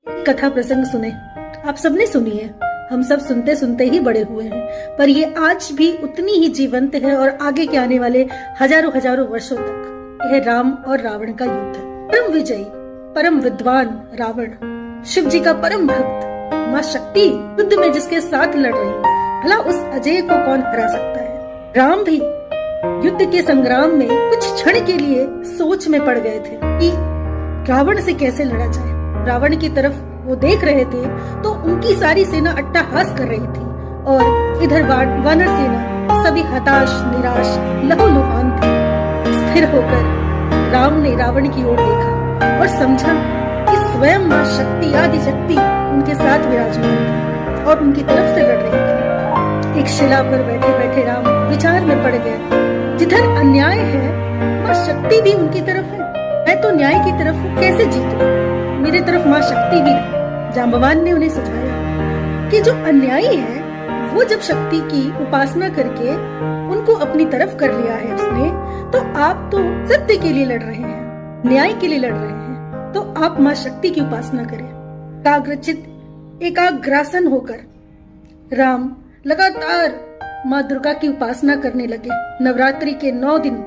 कथा प्रसंग सुने, आप सबने सुनी है, हम सब सुनते सुनते ही बड़े हुए हैं, पर ये आज भी उतनी ही जीवंत है और आगे के आने वाले हजारों हजारों वर्षों तक। यह राम और रावण का युद्ध है। परम विजयी, परम विद्वान रावण, शिव जी का परम भक्त, माँ शक्ति युद्ध में जिसके साथ लड़ रही है, भला उस अजय को कौन हरा सकता है। राम भी युद्ध के संग्राम में कुछ क्षण के लिए सोच में पड़ गए थे कि रावण से कैसे लड़ा जाए। रावण की तरफ वो देख रहे थे तो उनकी सारी सेना अट्टहास कर रही थी और इधर वानर सेना सभी हताश, निराश, लहूलुहान थे। स्थिर होकर राम ने रावण की ओर देखा और समझा कि स्वयं माँ शक्ति, आदि शक्ति उनके साथ विराजमान थी और उनकी तरफ से लड़ रही थी। एक शिला पर बैठे बैठे राम विचार में पड़ गए, जिधर अन्याय है माँ शक्ति भी उनकी तरफ है, मैं तो न्याय की तरफ हूँ, कैसे जीतूं? मेरे तरफ माँ शक्ति भी नहीं। जांबवान ने उन्हें सुझाया कि जो अन्यायी है वो जब शक्ति की उपासना करके उनको अपनी तरफ कर लिया है उसने, तो आप तो सत्य के लिए लड़ रहे हैं, न्याय के लिए लड़ रहे हैं, तो आप माँ शक्ति की उपासना करें। एकाग्रचित, एकाग्रासन होकर राम लगातार माँ दुर्गा की उपासना करने लगे। नवरात्रि के 9 दिन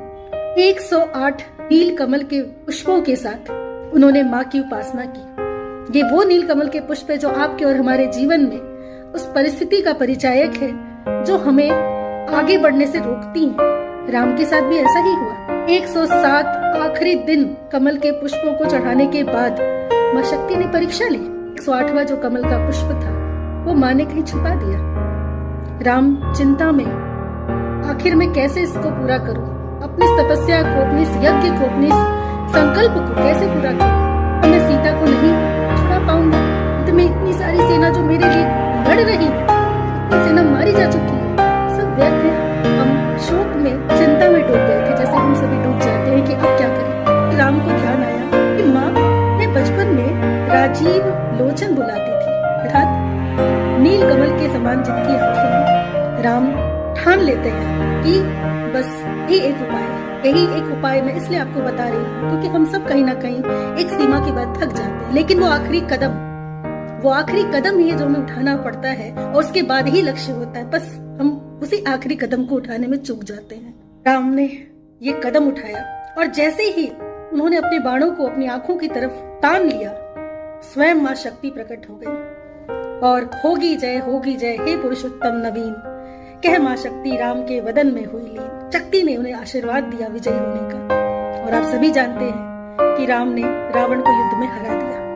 108 नील कमल के पुष्पों के साथ उन्होंने माँ की उपासना की। ये वो नील कमल के पुष्प है जो आपके और हमारे जीवन में उस परिस्थिति का परिचायक है जो हमें आगे बढ़ने से रोकती है। राम के साथ भी ऐसा ही हुआ। 107 आखिरी दिन कमल के पुष्पों को चढ़ाने के बाद माँ शक्ति ने परीक्षा ली। 108वां जो कमल का पुष्प था वो माँ ने कहीं छुपा दिया। राम चिंता में, आखिर में कैसे इसको पूरा करूं, अपनी तपस्या को, अपने यज्ञ को, अपने संकल्प को कैसे पूरा करूं। मैं सीता को नहीं छुड़ा पाऊंगा, तो मैं इतनी सारी सेना जो मेरे लिए लड़ रही है, इतनी सेना मारी जा चुकी है, सब व्यर्थ है। हम शोक में, चिंता में डूब गए थे, जैसे हम सभी डूब जाते हैं कि अब क्या करें। राम को ध्यान आया कि माँ मैं बचपन में राजीव लोचन बुलाती थी, अर्थात नील कमल के समान जिनकी आंखें हैं। राम ठान लेते हैं कि बस ये एक उपाय है। यही एक उपाय मैं इसलिए आपको बता रही हूँ क्योंकि हम सब कहीं ना कहीं एक सीमा के बाद थक जाते हैं, लेकिन वो आखिरी कदम ही है जो हमें उठाना पड़ता है और उसके बाद ही लक्ष्य होता है। बस हम उसी आखिरी कदम को उठाने में चूक जाते हैं। राम ने ये कदम उठाया और जैसे ही उन्होंने अपने बाणों को अपनी आंखों की तरफ तान लिया, स्वयं माँ शक्ति प्रकट हो गई और होगी जय हे पुरुषोत्तम नवीन कह माँ शक्ति राम के वदन में हुई लीन। शक्ति ने उन्हें आशीर्वाद दिया विजयी होने का और आप सभी जानते हैं कि राम ने रावण को युद्ध में हरा दिया।